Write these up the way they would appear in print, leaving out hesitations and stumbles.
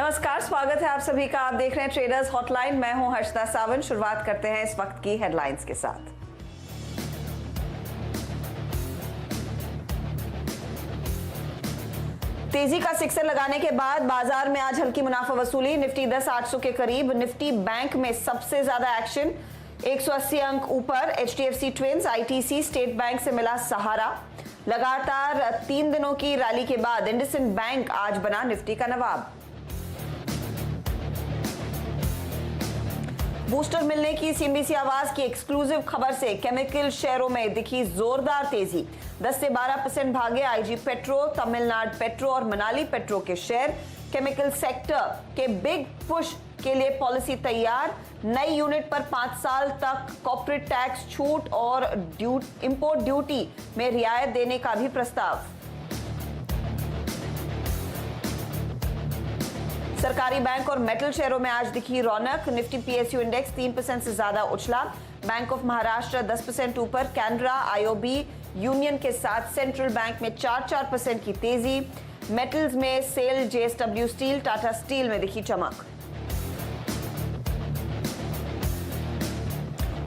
नमस्कार, स्वागत है आप सभी का। आप देख रहे हैं ट्रेडर्स हॉटलाइन। मैं हूं हर्षदा सावंत। शुरुआत करते हैं इस वक्त की हेडलाइंस के साथ। तेजी का सिक्सर लगाने के बाद बाजार में आज हल्की मुनाफा वसूली। निफ्टी 10,800 के करीब। निफ्टी बैंक में सबसे ज्यादा एक्शन, 180 अंक ऊपर। HDFC twins, ITC, state bank से मिला सहारा। लगातार 3 दिनों की रैली के बाद इंडसइंड बैंक आज बना निफ्टी का नवाब। बूस्टर मिलने की सीएनबीसी आवाज की एक्सक्लूसिव खबर से केमिकल शेयरों में दिखी जोरदार तेजी। 10 से 12% भागे आईजी पेट्रो, तमिलनाडु पेट्रो और मनाली पेट्रो के शेयर। केमिकल सेक्टर के बिग पुश के लिए पॉलिसी तैयार। नई यूनिट पर 5 साल तक कॉर्पोरेट टैक्स छूट और इंपोर्ट ड्यूटी में रियायत देने का भी प्रस्ताव। सरकारी बैंक और मेटल शेयरों में आज दिखी रौनक। निफ्टी पीएसयू इंडेक्स 3% से ज्यादा उछला। बैंक ऑफ महाराष्ट्र 10% ऊपर। कैनरा, आईओबी, यूनियन के साथ सेंट्रल बैंक में 4% की तेजी। मेटल्स में सेल, जेएसडब्ल्यू स्टील, टाटा स्टील में दिखी चमक।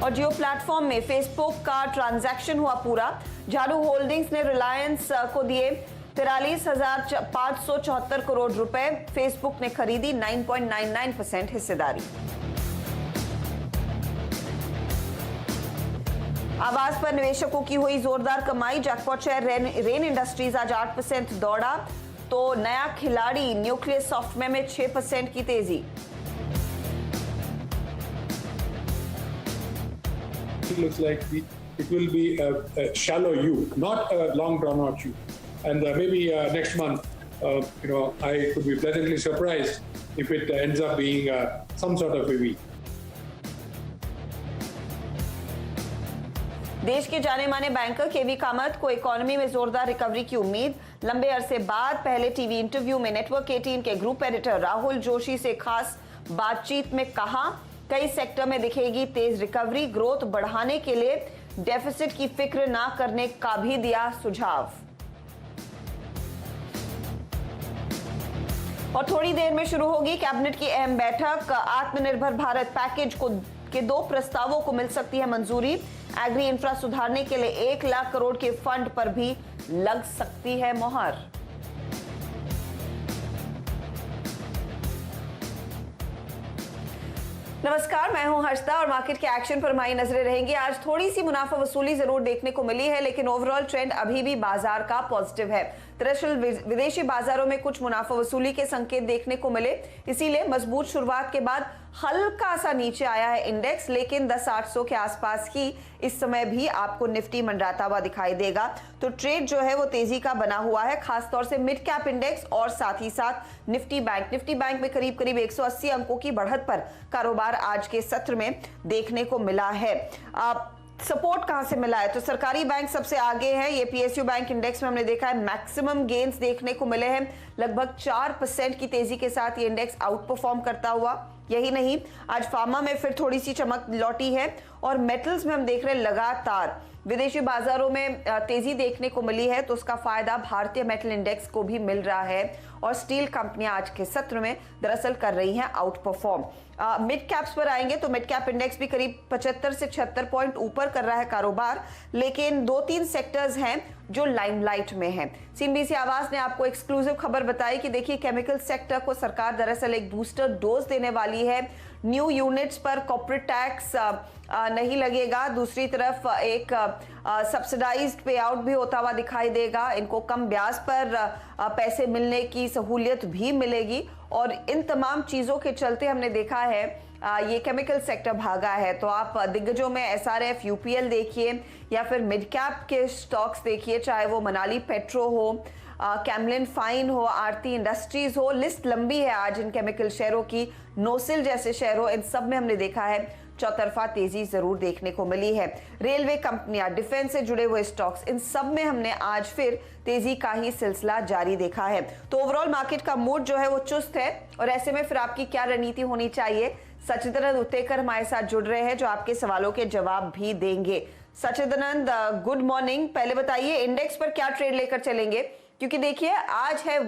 और जियो प्लेटफॉर्म में फेसबुक का ट्रांजैक्शन हुआ पूरा। झाड़ू होल्डिंग्स ने रिलायंस को दिए 43,574 करोड़ रुपए। फेसबुक ने खरीदी 9.99% हिस्सेदारी। आवास पर निवेशकों की हुई जोरदार कमाई। जैकपॉट शेयर रेन इंडस्ट्रीज आज 8% दौड़ा, तो नया खिलाड़ी न्यूक्लियर सॉफ्टवेयर में 6% की तेजी। It looks like it will be a shallow U, not a long drawn out U. And maybe next month, I could be pleasantly surprised if it ends up being some sort of a V. देश के जाने माने banker केवी कामत को economy में जोरदार recovery की उम्मीद। लंबे अरसे बाद पहले टीवी इंटरव्यू में नेटवर्क 18 के ग्रुप एडिटर राहुल जोशी से खास बातचीत में कहा, कई सेक्टर में दिखेगी तेज रिकवरी। ग्रोथ बढ़ाने के लिए डेफिसिट की फिक्र ना करने का भी दिया सुझाव। और थोड़ी देर में शुरू होगी कैबिनेट की अहम बैठक। आत्मनिर्भर भारत पैकेज के 2 प्रस्तावों को मिल सकती है मंजूरी। एग्री इंफ्रा सुधारने के लिए 1 लाख करोड़ के फंड पर भी लग सकती है मोहर। नमस्कार, मैं हूं हर्षदा और मार्केट के एक्शन पर हमारी नजरें रहेंगी। आज थोड़ी सी मुनाफा वसूली जरूर देखने को मिली है, लेकिन ओवरऑल ट्रेंड अभी भी बाजार का पॉजिटिव है। दरअसल विदेशी बाजारों में कुछ मुनाफा वसूली के संकेत देखने को मिले, इसीलिए मजबूत शुरुआत के बाद हल्का सा नीचे आया है इंडेक्स, लेकिन 10,800 के आसपास ही इस समय भी आपको निफ्टी मंडराता हुआ दिखाई देगा। तो ट्रेड जो है वो तेजी का बना हुआ है, खासतौर से मिड कैप इंडेक्स और साथ ही साथ निफ्टी बैंक में करीब 180 अंकों की बढ़त पर कारोबार आज के सत्र में देखने को मिला है। सपोर्ट कहां से मिला है, तो सरकारी बैंक सबसे आगे है। ये पीएसयू बैंक इंडेक्स में हमने देखा है मैक्सिमम गेन्स देखने को मिले हैं। लगभग 4% की तेजी के साथ ये इंडेक्स आउट परफॉर्म करता हुआ। यही नहीं, आज फार्मा में फिर थोड़ी सी चमक लौटी है और मेटल्स में हम देख रहे हैं लगातार विदेशी बाजारों में तेजी देखने को मिली है, तो उसका फायदा भारतीय मेटल इंडेक्स को भी मिल रहा है। और स्टील कंपनियां आज के सत्र में दरअसल कर रही हैं आउट परफॉर्म। मिड कैप्स पर आएंगे तो मिड कैप इंडेक्स भी करीब 75 से 76 पॉइंट ऊपर कर रहा है कारोबार, लेकिन 2-3 सेक्टर्स हैं जो लाइमलाइट में हैं। सीएनबीसी आवाज ने आपको एक्सक्लूसिव खबर बताई कि देखिए केमिकल सेक्टर को सरकार दरअसल एक बूस्टर डोज देने वाली है। न्यू यूनिट्स पर कॉर्पोरेट टैक्स नहीं लगेगा। दूसरी तरफ एक सब्सिडाइज्ड पे आउट भी होता हुआ दिखाई देगा। इनको कम ब्याज पर पैसे मिलने की सहूलियत भी मिलेगी और इन तमाम चीजों के चलते हमने देखा है ये केमिकल सेक्टर भागा है। तो आप दिग्गजों में एसआरएफ, यूपीएल देखिए या फिर मिड कैप के स्टॉक्स देखिए, चाहे वो मनाली पेट्रो हो, कैमलिन फाइन हो, आरती इंडस्ट्रीज हो, लिस्ट लंबी है आज इन केमिकल शेयरों की। नोसिल जैसे शेयरों, इन सब में हमने देखा है चौतरफा तेजी जरूर देखने को मिली है। रेलवे कंपनियां, डिफेंस से जुड़े हुए स्टॉक्स, इन सब में हमने आज फिर तेजी का ही सिलसिला जारी देखा है। तो ओवरऑल मार्केट का मूड जो है वो चुस्त है। और ऐसे में फिर आपकी क्या रणनीति होनी चाहिए, सचिदानंद उत्तेकर हमारे साथ जुड़ रहे हैं जो आपके सवालों के जवाब भी देंगे। Sachidanand, good morning. पहले बताइए इंडेक्स पर क्या ट्रेड लेकर चलेंगे, क्योंकि देखिए आज है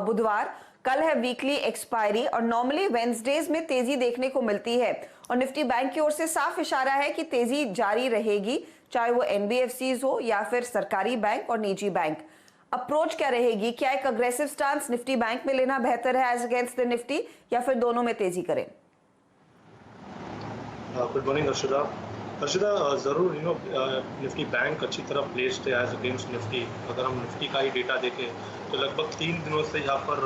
बुधवार, कल है वीकली एक्सपायरी और नॉर्मली वेडनेसडेज में तेजी देखने को मिलती है और निफ्टी बैंक की ओर से साफ इशारा है कि तेजी जारी रहेगी, चाहे वो एनबीएफसीज हो या फिर सरकारी बैंक और निजी बैंक। अप्रोच क्या रहेगी? क्या एक अग्रेसिव स्टांस निफ्टी बैंक में लेना बेहतर है एज अगेंस्ट द निफ्टी या फिर दोनों में तेजी करें? Good morning Harshita. ज़रूर निफ्टी बैंक अच्छी तरह प्लेस्ड है एज अगेंस्ट निफ्टी। अगर हम निफ्टी का ही डेटा देखें तो लगभग 3 दिनों से यहाँ पर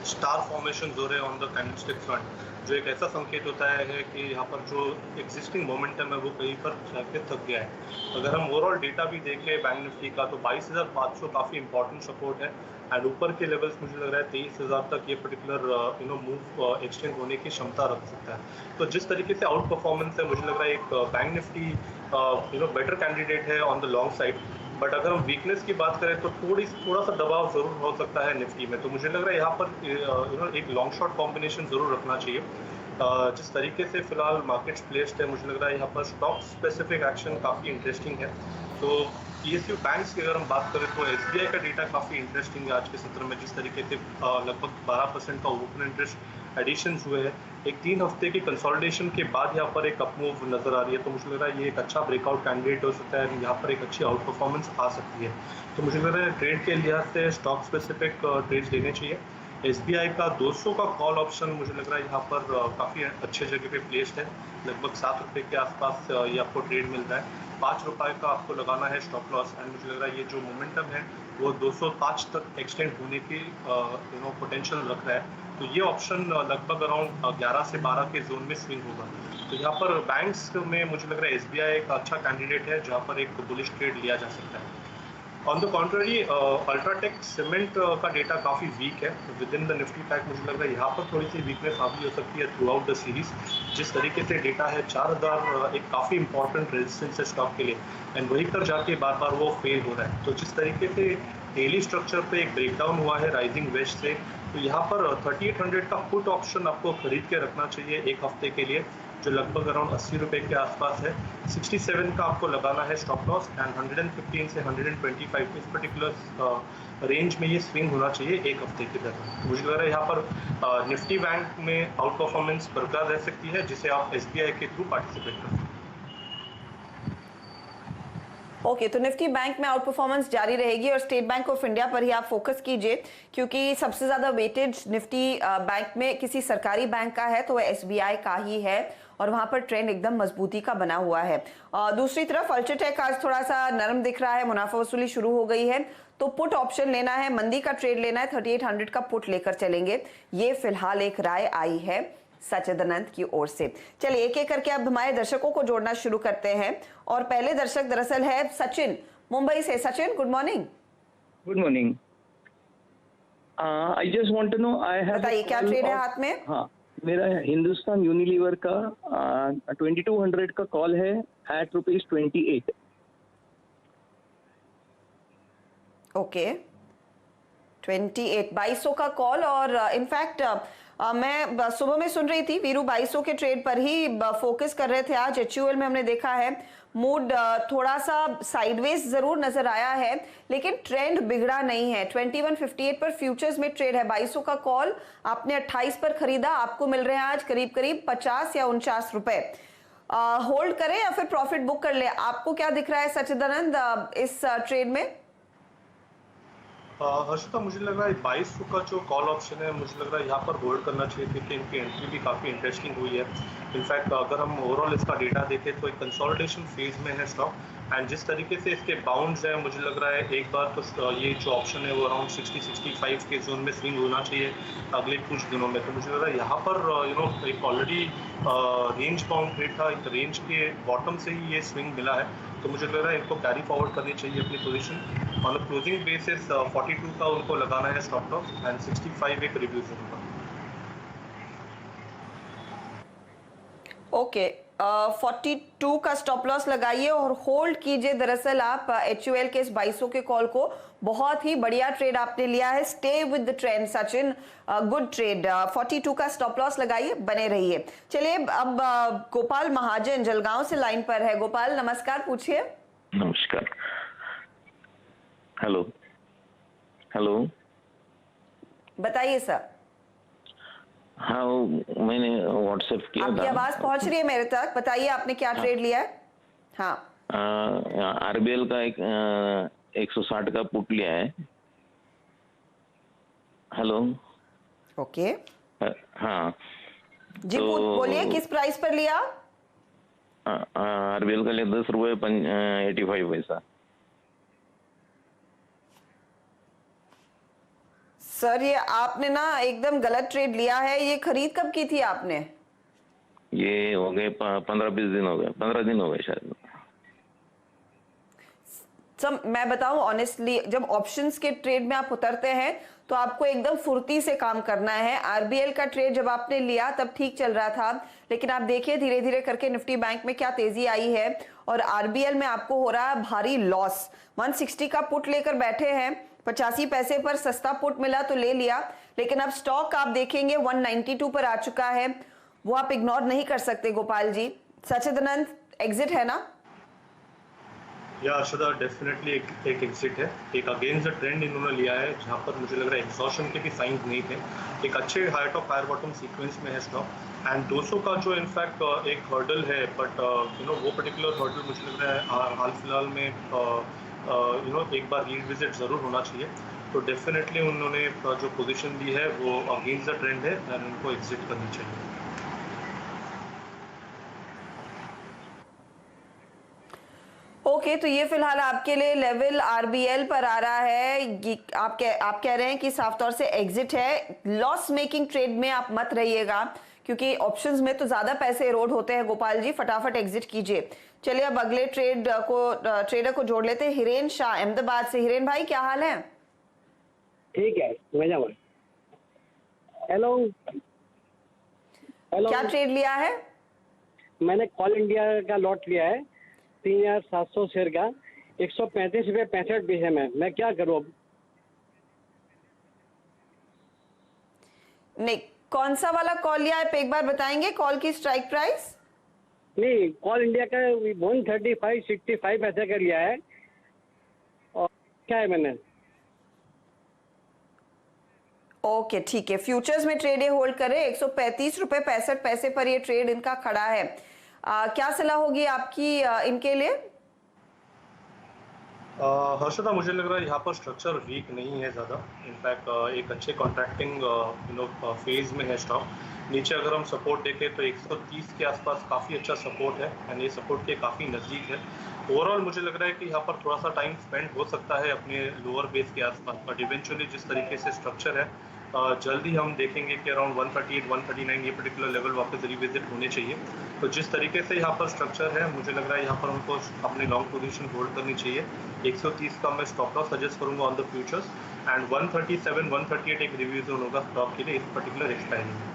स्टार फॉर्मेशन हो रहे हैं ऑन द कैंडलस्टिक फ्रंट, जो एक ऐसा संकेत होता है कि यहाँ पर जो एग्जिस्टिंग मोमेंटम है वो कहीं पर जाके थक गया है। अगर हम ओवरऑल डेटा भी देखें बैंक निफ्टी का तो 22,500 काफ़ी इंपॉर्टेंट सपोर्ट है एंड ऊपर के लेवल्स मुझे लग रहा है 23,000 तक ये पर्टिकुलर मूव एक्सटेंड होने की क्षमता रख सकता है। तो जिस तरीके से आउट परफॉर्मेंस है मुझे लग रहा है एक बैंक निफ्टी बेटर कैंडिडेट है on the long side. But अगर हम वीकनेस की बात करें तो थोड़ा सा दबाव जरूर हो सकता है निफ्टी में। तो मुझे लग रहा है यहाँ पर एक लॉन्ग शॉर्ट कॉम्बिनेशन जरूर रखना चाहिए। जिस तरीके से फिलहाल मार्केट्स प्लेस्ड है मुझे लग रहा है यहाँ पर स्टॉक स्पेसिफिक एक्शन काफ़ी इंटरेस्टिंग है। तो पीएसयू बैंक्स की अगर हम बात करें तो एसबीआई का डेटा काफ़ी इंटरेस्टिंग है आज के सत्र में। जिस तरीके से लगभग 12% का ओपन इंटरेस्ट एडिशंस हुए हैं, एक 3 हफ्ते की कंसोलिडेशन के बाद यहाँ पर एक अप मूव नजर आ रही है। तो मुझे लग रहा है ये एक अच्छा ब्रेकआउट कैंडिडेट हो सकता है, यहाँ पर एक अच्छी आउट परफॉर्मेंस आ सकती है। तो मुझे लग रहा है ट्रेड के लिहाज से स्टॉक स्पेसिफिक ट्रेड्स लेने चाहिए। एसबीआई का 200 का कॉल ऑप्शन मुझे लग रहा है यहाँ पर काफ़ी अच्छे जगह पे प्लेस्ड है। लगभग 7 रुपये के आसपास ये आपको ट्रेड मिल रहा है। 5 रुपये का आपको लगाना है स्टॉप लॉस एंड मुझे लग रहा है ये जो मोमेंटम है वो 205 तक एक्सटेंड होने की पोटेंशियल रख रहा है। तो ये ऑप्शन लगभग अराउंड 11 से 12 के जोन में स्विंग होगा। तो यहाँ पर बैंक्स में मुझे लग रहा है एसबीआई एक अच्छा कैंडिडेट है जहाँ पर एक बुलिश ट्रेड लिया जा सकता है। On the contrary UltraTech cement का डेटा काफ़ी वीक है with in the Nifty pack. मुझे लग रहा है यहाँ पर थोड़ी सी वीकनेस हावी हो सकती है थ्रू आउट द सीरीज। जिस तरीके से डेटा है 4000 एक काफ़ी इंपॉर्टेंट रेजिस्टेंस है स्टॉक के लिए एंड वहीं पर जाके बार बार वो फेल हो रहा है। तो जिस तरीके से डेली स्ट्रक्चर पे एक ब्रेकडाउन हुआ है राइजिंग वेज से, तो यहाँ पर 3800 का पुट ऑप्शन आपको खरीद के रखना चाहिए एक हफ्ते के लिए, जो लगभग अराउंड 80 रुपये के आसपास है। 67 का आपको लगाना है स्टॉप लॉस एंड 115 से 125 इस पर्टिकुलर रेंज में ये स्विंग होना चाहिए एक हफ्ते के दौरान। मुझे लग रहा है यहाँ पर निफ्टी बैंक में आउट परफॉर्मेंस बरकरार रह सकती है जिसे आप एसबीआई के थ्रू पार्टिसिपेट कर सकते हैं। ओके, तो निफ्टी बैंक में आउट परफॉर्मेंस जारी रहेगी और स्टेट बैंक ऑफ इंडिया पर ही आप फोकस कीजिए क्योंकि सबसे ज्यादा वेटेज निफ्टी बैंक में किसी सरकारी बैंक का है तो वह एसबीआई का ही है और वहां पर ट्रेंड एकदम मजबूती का बना हुआ है। दूसरी तरफ अल्ट्राटेक आज थोड़ा सा नरम दिख रहा है, मुनाफा वसूली शुरू हो गई है तो पुट ऑप्शन लेना है, मंदी का ट्रेड लेना है, 3800 का पुट लेकर चलेंगे। ये फिलहाल एक राय आई है सचिदानंद की ओर से। चलिए एक एक करके अब हमारे दर्शकों को जोड़ना शुरू करते हैं और पहले दर्शक दरअसल है सचिन मुंबई से। Sachin, good morning. Good morning. I just want to know, I have, बताइए क्या ट्रेड है हाथ में? हाँ, मेरा हिंदुस्तान यूनिलीवर का 2200 का कॉल है एट ₹28। ओके, 2200 का कॉल और इनफैक्ट मैं सुबह में सुन रही थी वीरू 2200 के ट्रेड पर ही फोकस कर रहे थे। आज एचयूएल में हमने देखा है मूड थोड़ा सा साइडवेज जरूर नजर आया है लेकिन ट्रेंड बिगड़ा नहीं है। 2158 पर फ्यूचर्स में ट्रेड है। 2200 का कॉल आपने 28 पर खरीदा, आपको मिल रहे हैं आज करीब करीब 50 या 49 रुपए। होल्ड करें या फिर प्रॉफिट बुक कर ले? आपको क्या दिख रहा है सचिदानंद इस ट्रेड में? हर्षिता, मुझे लग रहा है 2200 का जो कॉल ऑप्शन है मुझे लग रहा है यहाँ पर होल्ड करना चाहिए क्योंकि इनकी एंट्री भी काफ़ी इंटरेस्टिंग हुई है। इनफैक्ट अगर हम ओवरऑल इसका डेटा देखें तो एक कंसोलिडेशन फेज में है स्टॉक एंड जिस तरीके से इसके बाउंड्स हैं मुझे लग रहा है एक बार तो ये जो ऑप्शन है वो अराउंड 60-65 के जोन में स्विंग होना चाहिए अगले कुछ दिनों में। तो मुझे लग रहा है यहाँ पर एक ऑलरेडी रेंज बाउंड ट्रेड था, एक रेंज के बॉटम से ही ये स्विंग मिला है। तो मुझे लग रहा है इनको कैरी फॉरवर्ड करनी चाहिए अपनी position. On a closing basis 42 का उनको लगाना है स्टॉप लॉस एंड 65 एक रिव्यू से होगा। ओके, 42 का स्टॉप लॉस लगाइए और होल्ड कीजिए। दरअसल आप एचयूएल के इस 2200 के कॉल को बहुत ही बढ़िया ट्रेड आपने लिया है। Stay with the trend Sachin, good trade. 42 का स्टॉप लॉस लगाइए, बने रहिए। चलिए अब गोपाल महाजन जलगांव से लाइन पर है। गोपाल नमस्कार, पूछिए। नमस्कार। हेलो हेलो बताइए सर। हाँ, वो मैंने व्हाट्सएप किया आपकी था। आवाज पहुंच रही है मेरे तक, बताइए आपने क्या ट्रेड लिया है। हाँ, आरबीएल का एक 160 का पुट लिया है। हेलो। ओके हाँ, जी, तो बोलिए किस प्राइस पर लिया। आरबीएल का लिया 10 रुपये 85 पैसा। सर ये आपने ना एकदम गलत ट्रेड लिया है। ये खरीद कब की थी आपने। ये हो गए 15-20 दिन हो गए, 15 दिन हो गए शायद। सब मैं बताऊं ऑनेस्टली, जब ऑप्शंस के ट्रेड में आप उतरते हैं तो आपको एकदम फुर्ती से काम करना है। आरबीएल का ट्रेड जब आपने लिया तब ठीक चल रहा था, लेकिन आप देखिए धीरे धीरे करके निफ्टी बैंक में क्या तेजी आई है और आरबीएल में आपको हो रहा है भारी लॉस। 160 का पुट लेकर बैठे हैं, 85 पैसे पर सस्ता पुट मिला तो ले लिया, लेकिन अब स्टॉक आप देखेंगे 192 पर आ चुका है, वो आप इग्नोर नहीं कर सकते गोपाल जी। सचिदानंद, एग्जिट है ना। या अर्शदा, डेफिनेटली एक एग्जिट है। एक अगेंस्ट द ट्रेंड इन्होंने लिया है, जहां पर मुझे लग रहा है एग्जॉशन के भी साइंस नहीं थे। एक अच्छे high top higher bottom sequence में है स्टॉक एंड 200 का जो इनफैक्ट एक हर्डल है, बट वो पर्टिकुलर हर्डल मुझे लग रहा है हाल फिलहाल में एक बार रीविजिट ज़रूर होना चाहिए। तो डेफिनेटली उन्होंने जो पोजीशन ली है वो अगेंस्ट द ट्रेंड है एंड उनको एग्जिट करनी चाहिए। ओके, तो ये फिलहाल आपके लिए लेवल आरबीएल पर आ रहा है। आप कह रहे हैं कि साफ तौर से एग्जिट है। लॉस मेकिंग ट्रेड में आप मत रहिएगा, क्योंकि ऑप्शंस में तो ज्यादा पैसे एरोड होते हैं। गोपाल जी फटाफट एग्जिट कीजिए। चलिए अब अगले ट्रेडर को जोड़ लेते हैं। हिरेन शाह अहमदाबाद से। हिरेन भाई क्या हाल है। ठीक है, मजा में। हेलो हेलो, क्या ट्रेड लिया है। मैंने कॉल इंडिया का लॉट लिया है 3700 शेयर का, 135 रुपये 65 पैसे में। मैं क्या करूँ अब। नहीं, कौन सा वाला कॉल लिया है, एक बार बताएंगे कॉल की स्ट्राइक प्राइस। नहीं, कॉल इंडिया का 135.65 पैसे का लिया है। और क्या है मैंने। ओके ठीक है, फ्यूचर्स में ट्रेड होल्ड करें। 135 रुपए 65 पैसे पर ये ट्रेड इनका खड़ा है। क्या सलाह होगी आपकी इनके लिए। हर्षदा, मुझे लग रहा है यहाँ पर स्ट्रक्चर वीक नहीं है ज़्यादा। इनफैक्ट एक अच्छे कॉन्ट्रैक्टिंग फेज में है स्टॉक। नीचे अगर हम सपोर्ट देखें तो 130 के आसपास काफ़ी अच्छा सपोर्ट है एंड ये सपोर्ट के काफ़ी नज़दीक है। ओवरऑल मुझे लग रहा है कि यहाँ पर थोड़ा सा टाइम स्पेंड हो सकता है अपने लोअर बेस के आसपास, बट इवेंचुअली जिस तरीके से स्ट्रक्चर है जल्दी हम देखेंगे कि अराउंड 138 139 ये पर्टिकुलर लेवल वापस रिविजिट होने चाहिए। तो जिस तरीके से यहाँ पर स्ट्रक्चर है, मुझे लग रहा है यहाँ पर उनको अपनी लॉन्ग पोजीशन होल्ड करनी चाहिए। 130 का मैं स्टॉप लॉस सजेस्ट करूंगा ऑन द फ्यूचर्स एंड 137 138 एक रिव्यू जोन होगा स्टॉक के लिए इस पर्टिकुलर एक्सपायरी में।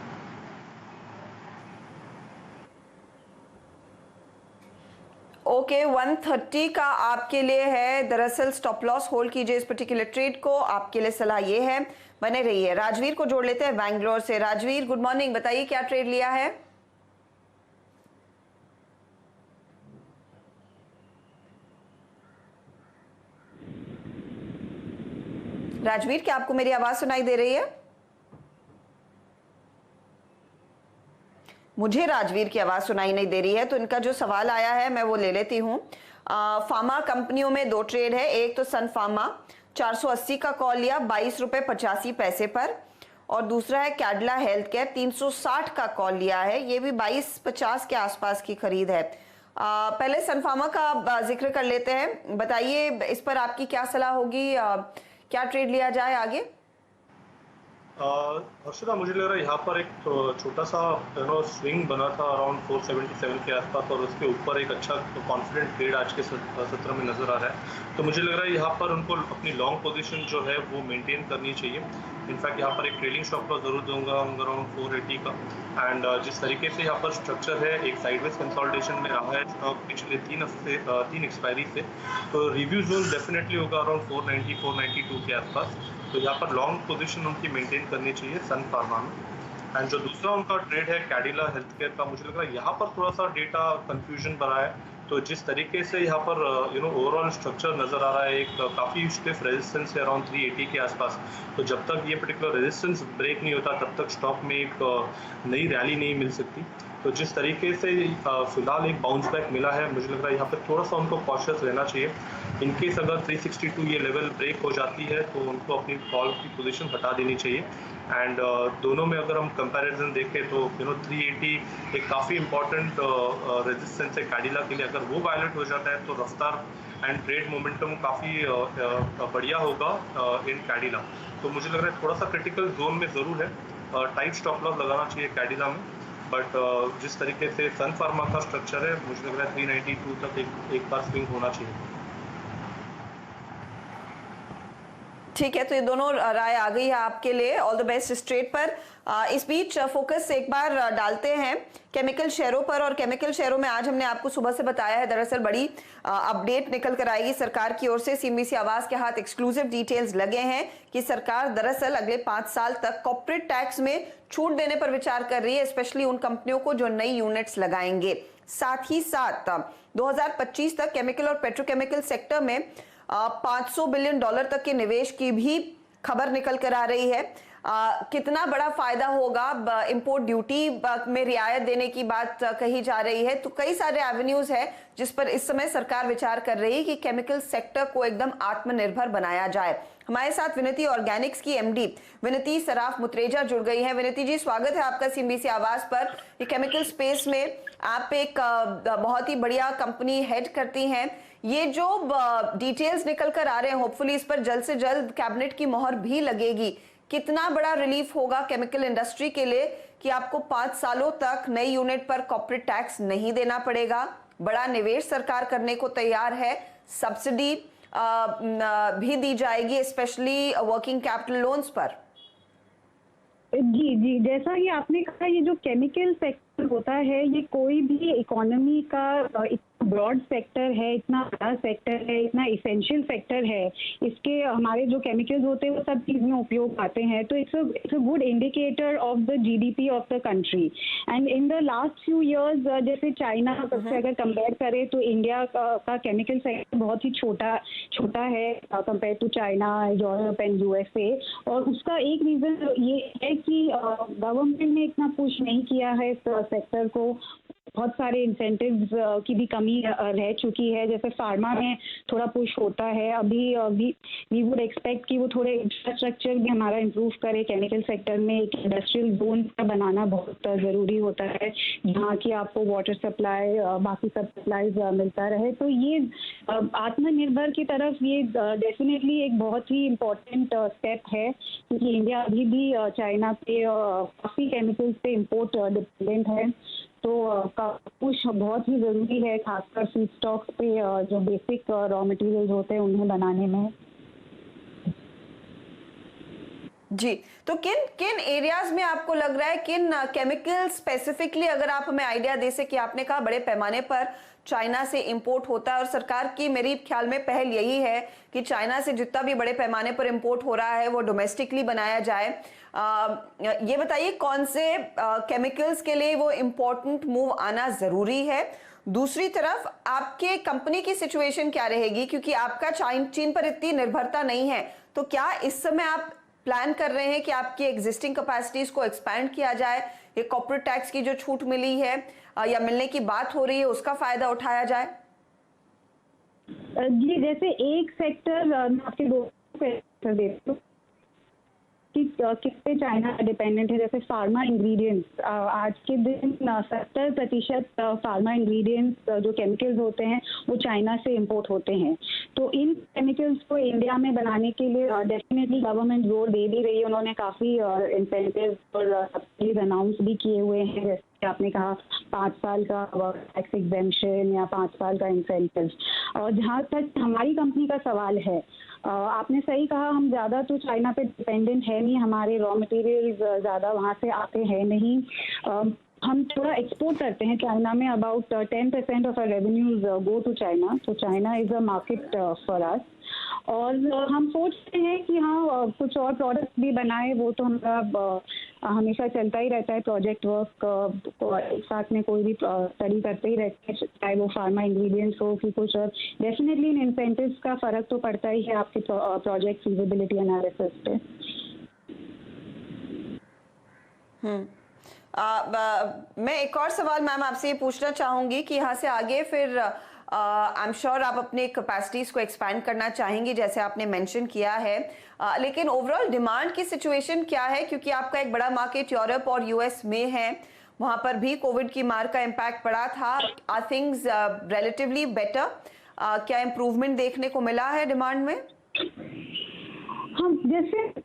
ओके, 130 का आपके लिए है। दरअसल स्टॉप लॉस होल्ड कीजिए इस पर्टिकुलर ट्रेड को। आपके लिए सलाह ये है, बने रहिए। राजवीर को जोड़ लेते हैं बैंगलोर से। राजवीर गुड मॉर्निंग, बताइए क्या ट्रेड लिया है। राजवीर, क्या आपको मेरी आवाज सुनाई दे रही है। मुझे राजवीर की आवाज सुनाई नहीं दे रही है, तो इनका जो सवाल आया है मैं वो ले लेती हूँ। फार्मा कंपनियों में दो ट्रेड है। एक तो सन फार्मा 480 का कॉल लिया 22 रुपए 85 पैसे पर, और दूसरा है कैडला हेल्थ केयर 360 का कॉल लिया है। ये भी 22.50 के आसपास की खरीद है। पहले सन फार्मा का जिक्र कर लेते हैं। बताइए इस पर आपकी क्या सलाह होगी, क्या ट्रेड लिया जाए आगे। हर्षदा, मुझे लग रहा है यहाँ पर एक छोटा सा स्विंग बना था अराउंड 477 के आसपास और उसके ऊपर एक अच्छा कॉन्फिडेंट ट्रेड आज के सत्र में नजर आ रहा है। तो मुझे लग रहा है यहाँ पर उनको अपनी लॉन्ग पोजीशन जो है वो मेंटेन करनी चाहिए। इनफैक्ट यहाँ पर एक ट्रेडिंग स्टॉप लॉस जरूर दूंगा अराउंड 480 का। एंड जिस तरीके से यहाँ पर स्ट्रक्चर है, एक साइडवेज कंसोलिडेशन में रहा है स्टॉक पिछले 3 एक्सपायरी से, तो रिव्यू जोन डेफिनेटली होगा अराउंड 490 492 के आसपास। तो यहाँ पर लॉन्ग पोजीशन उनकी मेंटेन करनी चाहिए सन फार्मा में। एंड जो दूसरा उनका ट्रेड है कैडिला हेल्थ केयर का, मुझे लग रहा है यहाँ पर थोड़ा सा डेटा कंफ्यूजन बना है। तो जिस तरीके से यहाँ पर ओवरऑल स्ट्रक्चर नज़र आ रहा है, एक काफ़ी स्टिफ रेजिस्टेंस है अराउंड 380 के आसपास। तो जब तक ये पर्टिकुलर रेजिस्टेंस ब्रेक नहीं होता तब तक स्टॉक में एक नई रैली नहीं मिल सकती। तो जिस तरीके से फिलहाल एक बाउंस बैक मिला है, मुझे लग रहा है यहाँ पर थोड़ा सा उनको कॉशियस रहना चाहिए। इनकेस अगर 362 ये लेवल ब्रेक हो जाती है तो उनको अपनी कॉल की पोजीशन हटा देनी चाहिए। एंड दोनों में अगर हम कंपैरिजन देखें तो 380 एक काफ़ी इंपॉर्टेंट रेजिस्टेंस है कैडिला के लिए। अगर वो वायलेट हो जाता है तो रफ्तार एंड ट्रेड मोमेंटम काफ़ी बढ़िया होगा इन कैडिला। तो मुझे लग रहा है थोड़ा सा क्रिटिकल जोन में ज़रूर है, टाइट स्टॉप लॉस लगाना चाहिए कैडिला में। बट जिस तरीके से सन फार्मा का स्ट्रक्चर है, मुझे लग रहा है 392 तक एक बार स्विंग होना चाहिए। ठीक है, तो ये दोनों राय आ गई है आपके लिए। ऑल द बेस्ट इस ट्रेड पर। इस बीच फोकस एक बार डालते हैं केमिकल शेयरों पर, और केमिकल शेयरों में आज हमने आपको सुबह से बताया है, दरअसल बड़ी अपडेट निकल कर आएगी सरकार की ओर से। सीएनबीसी आवाज के हाथ एक्सक्लूसिव डिटेल्स लगे हैं कि सरकार दरअसल अगले 5 साल तक कॉर्पोरेट टैक्स में छूट देने पर विचार कर रही है, स्पेशली उन कंपनियों को जो नई यूनिट्स लगाएंगे। साथ ही साथ 2025 तक केमिकल और पेट्रोकेमिकल सेक्टर में $500 बिलियन तक के निवेश की भी खबर निकल कर आ रही है। कितना बड़ा फायदा होगा, इंपोर्ट ड्यूटी में रियायत देने की बात कही जा रही है। तो कई सारे एवेन्यूज है जिस पर इस समय सरकार विचार कर रही है कि केमिकल सेक्टर को एकदम आत्मनिर्भर बनाया जाए। हमारे साथ विनती ऑर्गेनिक्स की एमडी विनती सराफ मुत्रेजा जुड़ गई है। विनती जी, स्वागत है आपका सीएनबीसी आवाज पर। ये केमिकल स्पेस में आप एक बहुत ही बढ़िया कंपनी हेड करती हैं। ये जो डिटेल्स निकल कर आ रहे हैं, होपफुली इस पर जल्द से जल्द कैबिनेट की मोहर भी लगेगी। कितना बड़ा रिलीफ होगा केमिकल इंडस्ट्री के लिए कि आपको 5 सालों तक नई यूनिट पर कॉर्पोरेट टैक्स नहीं देना पड़ेगा। बड़ा निवेश सरकार करने को तैयार है, सब्सिडी भी दी जाएगी, स्पेशली वर्किंग कैपिटल लोन्स पर। जी, जैसा कि आपने कहा, ये जो केमिकल सेक्टर होता है, ये कोई भी इकोनॉमी का ब्रॉड सेक्टर है, इतना बड़ा सेक्टर है, इतना इसेंशियल सेक्टर है। इसके हमारे जो केमिकल्स होते हैं वो सब चीज़ में उपयोग आते हैं। तो it's a good indicator of the GDP of the country. And in the last few years, जैसे चाइना से अगर कंपेयर करें तो इंडिया का केमिकल सेक्टर बहुत ही छोटा है compare to China, Europe and USA. और उसका एक रीज़न ये है कि गवर्नमेंट ने इतना पुश नहीं किया है इस सेक्टर को। बहुत सारे इंसेंटिव्स की भी कमी रह चुकी है। जैसे फार्मा में थोड़ा पुश होता है अभी वी वुड एक्सपेक्ट कि वो थोड़े इंफ्रास्ट्रक्चर भी हमारा इम्प्रूव करे। केमिकल सेक्टर में एक इंडस्ट्रियल जोन बनाना बहुत ज़रूरी होता है, जहाँ की आपको वाटर सप्लाई, बाकी सब सप्लाईज मिलता रहे। तो ये आत्मनिर्भर की तरफ ये डेफिनेटली एक बहुत ही इम्पोर्टेंट स्टेप है, क्योंकि इंडिया अभी भी चाइना पे काफ़ी केमिकल्स पे इम्पोर्ट डिपेंडेंट है। तो पुश बहुत ही ज़रूरी है, खासकर फीड स्टॉक्स पे, जो बेसिक रॉ मटेरियल्स होते हैं उन्हें बनाने में। जी, तो किन एरियाज में आपको लग रहा है, किन केमिकल स्पेसिफिकली अगर आप हमें आइडिया दे सके? आपने कहा बड़े पैमाने पर चाइना से इंपोर्ट होता है और सरकार की मेरी ख्याल में पहल यही है कि चाइना से जितना भी बड़े पैमाने पर इंपोर्ट हो रहा है वो डोमेस्टिकली बनाया जाए। ये बताइए कौन से केमिकल्स के लिए वो इम्पोर्टेंट मूव आना जरूरी है? दूसरी तरफ आपके कंपनी की सिचुएशन क्या रहेगी, क्योंकि आपका चीन पर इतनी निर्भरता नहीं है। तो क्या इस समय आप प्लान कर रहे हैं कि आपकी एग्जिस्टिंग कैपेसिटीज को एक्सपैंड किया जाए, ये कॉर्पोरेट टैक्स की जो छूट मिली है या मिलने की बात हो रही है उसका फायदा उठाया जाए? जी, जैसे एक सेक्टर आपके 2 सेक्टर देते कि किस पे चाइना डिपेंडेंट है। जैसे फार्मा इंग्रेडिएंट्स, आज के दिन 70% फार्मा इंग्रेडिएंट्स जो केमिकल्स होते हैं वो चाइना से इंपोर्ट होते हैं। तो इन केमिकल्स को इंडिया में बनाने के लिए डेफिनेटली गवर्नमेंट जोर दे भी रही है। उन्होंने काफ़ी इंसेंटिव और सब्सिडीज अनाउंस भी किए हुए हैं, जैसे आपने कहा 5 साल का टैक्स एग्जेम्पशन या 5 साल का इंसेंटिव। और जहाँ तक हमारी कंपनी का सवाल है, आपने सही कहा, हम ज़्यादा तो चाइना पे डिपेंडेंट है नहीं, हमारे रॉ मटेरियल्स ज़्यादा वहाँ से आते हैं नहीं। हम थोड़ा एक्सपोर्ट करते हैं चाइना में, about 10% of our revenues go to China, तो China is a market for us. और हम सोचते हैं कि हाँ कुछ और प्रोडक्ट्स भी बनाए, वो तो हमारा हमेशा चलता ही रहता है, प्रोजेक्ट वर्क एक साथ में कोई भी स्टडी करते ही रहते हैं, चाहे वो फार्मा इंग्रेडिएंट्स हो कि कुछ और। डेफिनेटली इन इंसेंटिव्स का फ़र्क तो पड़ता ही है आपके प्रोजेक्ट फीजिबिलिटी एनालिसिस पे। मैं एक और सवाल मैम आपसे ये पूछना चाहूंगी कि यहाँ से आगे फिर आई एम श्योर आप अपने कैपेसिटीज को एक्सपैंड करना चाहेंगी जैसे आपने मेंशन किया है, लेकिन ओवरऑल डिमांड की सिचुएशन क्या है, क्योंकि आपका एक बड़ा मार्केट यूरोप और यूएस में है, वहां पर भी कोविड की मार का इम्पैक्ट पड़ा था। Are things relatively better? क्या इम्प्रूवमेंट देखने को मिला है डिमांड में?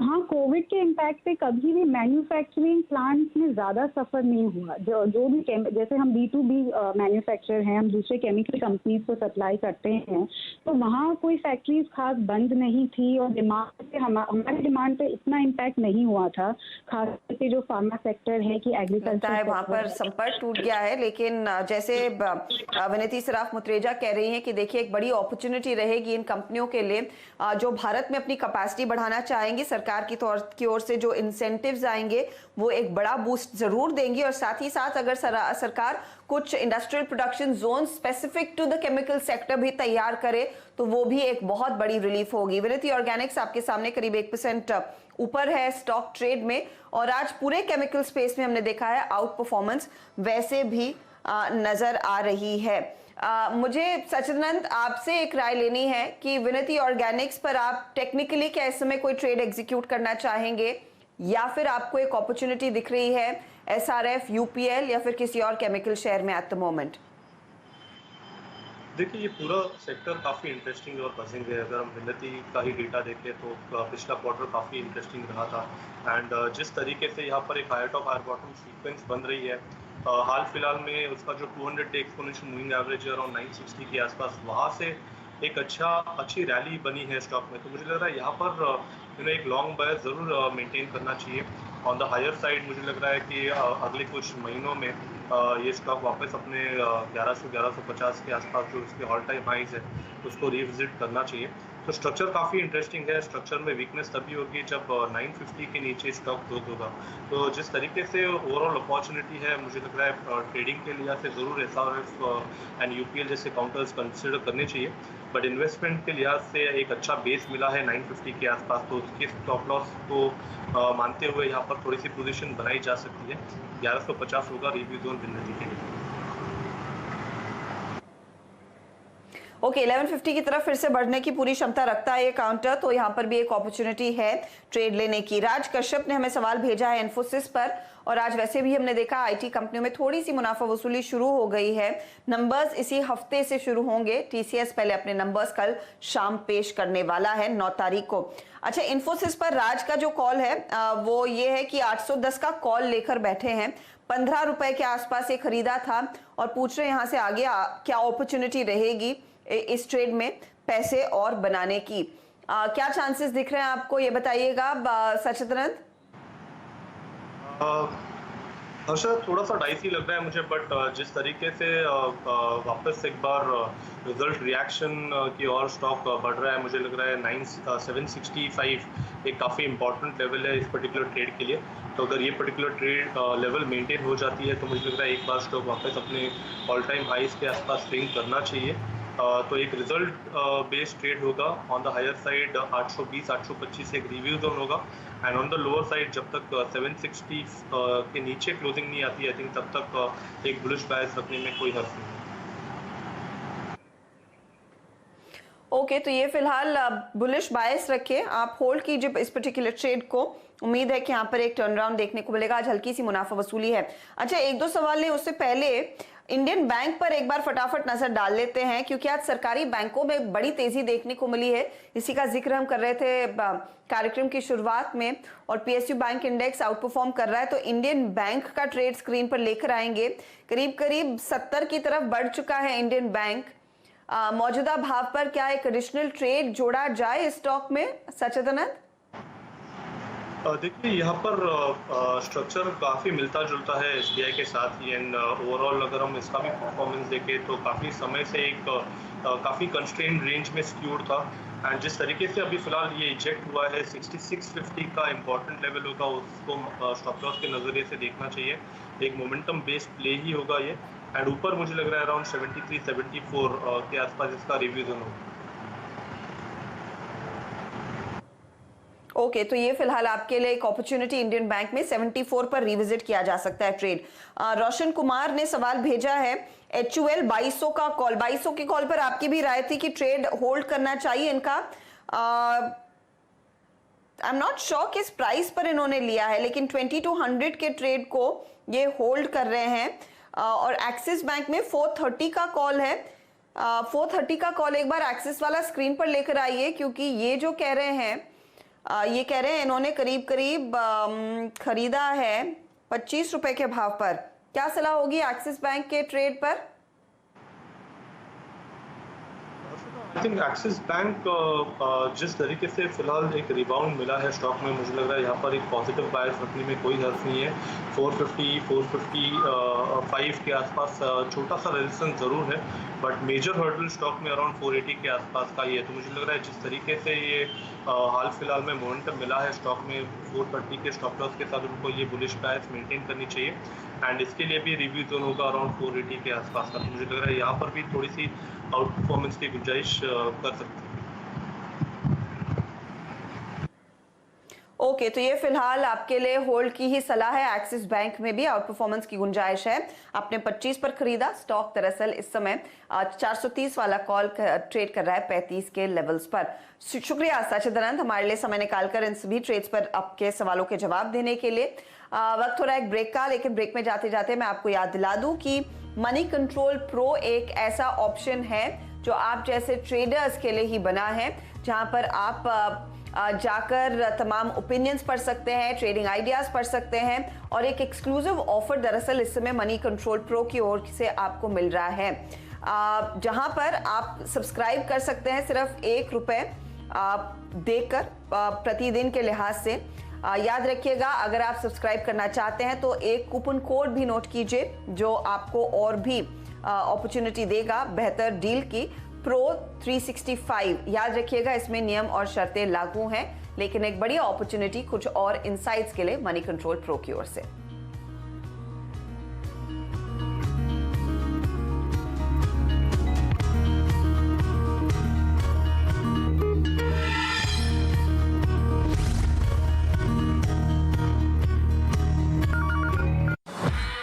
हाँ कोविड के इम्पैक्ट से कभी भी मैन्युफैक्चरिंग प्लांट्स में ज़्यादा सफ़र नहीं हुआ। जो भी जैसे हम B2B मैन्युफैक्चर हैं, हम दूसरे केमिकल कंपनीज को सप्लाई करते हैं, तो वहाँ कोई फैक्ट्रीज खास बंद नहीं थी और डिमांड पे हमारे डिमांड पे इतना इम्पैक्ट नहीं हुआ था, खास करके जो फार्मा सेक्टर है कि एग्रीकल्चर वहाँ पर संपर्क टूट गया है। लेकिन जैसे विनीति सराफ मुत्रेजा कह रही हैं कि देखिए एक बड़ी अपॉर्चुनिटी रहेगी इन कंपनियों के लिए जो भारत में अपनी कैपेसिटी बढ़ाना चाहेंगी। सरकार की ओर से जो इंसेंटिव्स आएंगे वो एक बड़ा बूस्ट जरूर देंगी, और साथ ही साथ अगर सरकार कुछ industrial production zone specific to the chemical sector भी तैयार करे तो वो भी एक बहुत बड़ी रिलीफ होगी। विनीति ऑर्गेनिक्स आपके सामने करीब 1% ऊपर है स्टॉक ट्रेड में, और आज पूरे केमिकल स्पेस में हमने देखा है आउट परफॉर्मेंस वैसे भी नजर आ रही है। मुझे सचिदानंद आपसे एक राय लेनी है कि विनीति ऑर्गेनिक्स पर आप टेक्निकली क्या इस समय कोई ट्रेड एग्जीक्यूट करना चाहेंगे, या फिर आपको एक अपॉर्चुनिटी दिख रही है SRF, UPL या फिर किसी और केमिकल शेयर में एट द मोमेंट? देखिए ये पूरा सेक्टर काफ़ी इंटरेस्टिंग और बजिंग है। अगर हम विनीति का ही डेटा देखें तो पिछला क्वार्टर काफ़ी इंटरेस्टिंग रहा था, एंड जिस तरीके से यहाँ पर एक higher top higher bottom sequence बन रही है, हाल फिलहाल में उसका जो 200 डे एक्सपोनेंशियल मूविंग एवरेज है अराउंड 960 के आसपास, वहाँ से एक अच्छी रैली बनी है स्टॉक में। तो मुझे लग रहा है यहाँ पर एक लॉन्ग बायस ज़रूर मेंटेन करना चाहिए। ऑन द हायर साइड मुझे लग रहा है कि अगले कुछ महीनों में ये स्टॉक वापस अपने 1100-1150 के आसपास जो इसके ऑल टाइम हाइज है उसको रिविजिट करना चाहिए। तो स्ट्रक्चर काफ़ी इंटरेस्टिंग है। स्ट्रक्चर में वीकनेस तभी होगी जब 950 के नीचे स्टॉक ग्रोथ होगा। तो जिस तरीके से ओवरऑल अपॉर्चुनिटी है, मुझे लग रहा है ट्रेडिंग के लिहाज से ज़रूर SRF एंड UPL जैसे काउंटर्स कंसिडर करने चाहिए, बट इन्वेस्टमेंट के लिहाज से एक अच्छा बेस मिला है 950 के आसपास, तो उसके स्टॉप लॉस को मानते हुए यहाँ पर थोड़ी सी पोजीशन बनाई जा सकती है। 1150 होगा रिव्यू जोन विनीति के लिए। ओके, 1150 की तरफ फिर से बढ़ने की पूरी क्षमता रखता है ये काउंटर, तो यहाँ पर भी एक अपॉर्चुनिटी है ट्रेड लेने की। राज कश्यप ने हमें सवाल भेजा है इन्फोसिस पर, और आज वैसे भी हमने देखा आईटी कंपनियों में थोड़ी सी मुनाफा वसूली शुरू हो गई है। नंबर्स इसी हफ्ते से शुरू होंगे। TCS पहले अपने नंबर्स कल शाम पेश करने वाला है 9 तारीख को। अच्छा, इन्फोसिस पर राज का जो कॉल है वो ये है कि 810 का कॉल लेकर बैठे हैं, 15 रुपए के आसपास ये खरीदा था, और पूछ रहे हैं यहाँ से आगे क्या अपॉर्चुनिटी रहेगी इस ट्रेड में पैसे और बनाने की। क्या चांसेस दिख रहे हैं आपको, ये बताइएगा सचिदानंद। हर्षद, थोड़ा सा डाइसी लग रहा है मुझे, बट जिस तरीके से वापस एक बार रिजल्ट रिएक्शन की और स्टॉक बढ़ रहा है, मुझे लग रहा है 765 एक काफ़ी इंपॉर्टेंट लेवल है इस पर्टिकुलर ट्रेड के लिए। तो अगर ये पर्टिकुलर ट्रेड लेवल मेंटेन हो जाती है तो मुझे लग रहा है एक बार स्टॉक वापस अपने ऑल टाइम हाइज के आसपास स्विंग करना चाहिए। तो एक रिजल्ट बेस्ड ट्रेड होगा। ऑन द हायर साइड 820-825 एक रिव्यू जोन होगा, and on the lower side जब तक 760 के नीचे क्लोजिंग नहीं आती, आई थिंक तब तक एक बुलिश बायस रखने में कोई हर्ज नहीं। ओके, तो ये फिलहाल बुलिश बायस रखे, आप होल्ड कीजिए इस पर्टिकुलर ट्रेड को। उम्मीद है कि यहाँ पर एक टर्न अराउंड देखने को मिलेगा। आज हल्की सी मुनाफा वसूली है। अच्छा, 1-2 सवाल नहीं, उससे पहले इंडियन बैंक पर एक बार फटाफट नजर डाल लेते हैं, क्योंकि आज सरकारी बैंकों में बड़ी तेजी देखने को मिली है। इसी का जिक्र हम कर रहे थे कार्यक्रम की शुरुआत में, और PSU bank index out perform कर रहा है, तो इंडियन बैंक का ट्रेड स्क्रीन पर लेकर आएंगे। करीब 70 की तरफ बढ़ चुका है इंडियन बैंक। मौजूदा भाव पर क्या एक एडिशनल ट्रेड जोड़ा जाए इस स्टॉक में, सचिदानंद? देखिए यहाँ पर स्ट्रक्चर काफ़ी मिलता जुलता है एसबीआई के साथ ही, एंड ओवरऑल अगर हम इसका भी परफॉर्मेंस देखें तो काफ़ी समय से एक काफ़ी कंस्ट्रेंट रेंज में स्क्यूड था। एंड जिस तरीके से अभी फिलहाल ये इजेक्ट हुआ है 6650 का इम्पॉर्टेंट लेवल होगा, उसको स्टॉप लॉस के नज़रिए से देखना चाहिए। एक मोमेंटम बेस्ड प्ले ही होगा ये, एंड ऊपर मुझे लग रहा है अराउंड 73-74 के आसपास इसका रिवीजन होगा। ओके तो ये फिलहाल आपके लिए एक अपॉर्चुनिटी इंडियन बैंक में 74 पर रिविजिट किया जा सकता है ट्रेड। रोशन कुमार ने सवाल भेजा है HUL 2200 का कॉल, 2200 की कॉल पर आपकी भी राय थी कि ट्रेड होल्ड करना चाहिए इनका। आई एम नॉट श्योर किस प्राइस पर इन्होंने लिया है, लेकिन 2200 के ट्रेड को ये होल्ड कर रहे हैं। और एक्सिस बैंक में 430 का कॉल है। 430 का कॉल एक बार एक्सिस वाला स्क्रीन पर लेकर आइए, क्योंकि ये जो कह रहे हैं ये कह रहे हैं इन्होंने करीब करीब खरीदा है 25 रुपए के भाव पर। क्या सलाह होगी एक्सिस बैंक के ट्रेड पर? आई थिंक एक्सिस बैंक जिस तरीके से फिलहाल एक रिबाउंड मिला है स्टॉक में, मुझे लग रहा है यहाँ पर एक पॉजिटिव बायस रखने में कोई हर्फ नहीं है। 450, 455 के आसपास छोटा सा रेजिस्टेंस ज़रूर है, बट मेजर हर्डल स्टॉक में अराउंड 480 के आसपास का ही है। तो मुझे लग रहा है जिस तरीके से ये हाल फिलहाल में मोमेंटम मिला है स्टॉक में, 430 के स्टॉप लॉस के साथ उनको ये बुलिश बायस मेंटेन करनी चाहिए, एंड इसके लिए भी रिव्यू जोन होगा अराउंड 480 के आसपास का। तो मुझे लग रहा है यहाँ पर भी थोड़ी सी आउट परफॉर्मेंस की गुंजाइश कर सकते हैं। ओके तो ये फिलहाल आपके लिए होल्ड की ही सलाह है। एक्सिस बैंक में भी आउट परफॉर्मेंस की गुंजाइश है। आपने 25 पर खरीदा स्टॉक, दरअसल इस समय 430 वाला कॉल ट्रेड कर रहा है 35 के लेवल्स पर। शुक्रिया सचिदानंद हमारे लिए समय निकालकर इन सभी ट्रेड्स पर आपके सवालों के जवाब देने के लिए। वक्त हो रहा है एक ब्रेक का, लेकिन ब्रेक में जाते जाते मैं आपको याद दिला दूं कि मनी कंट्रोल प्रो एक ऐसा ऑप्शन है जो आप जैसे ट्रेडर्स के लिए ही बना है, जहां पर आप जाकर तमाम ओपिनियंस पढ़ सकते हैं, ट्रेडिंग आइडियाज पढ़ सकते हैं, और एक एक्सक्लूसिव ऑफर दरअसल इस समय मनी कंट्रोल प्रो की ओर से आपको मिल रहा है, जहां पर आप सब्सक्राइब कर सकते हैं सिर्फ ₹1 देकर प्रतिदिन के लिहाज से। याद रखिएगा, अगर आप सब्सक्राइब करना चाहते हैं तो एक कूपन कोड भी नोट कीजिए जो आपको और भी अपॉर्चुनिटी देगा बेहतर डील की, प्रो 365। याद रखिएगा, इसमें नियम और शर्तें लागू हैं, लेकिन एक बड़ी अपॉर्चुनिटी कुछ और इनसाइट्स के लिए मनी कंट्रोल प्रो की ओर से।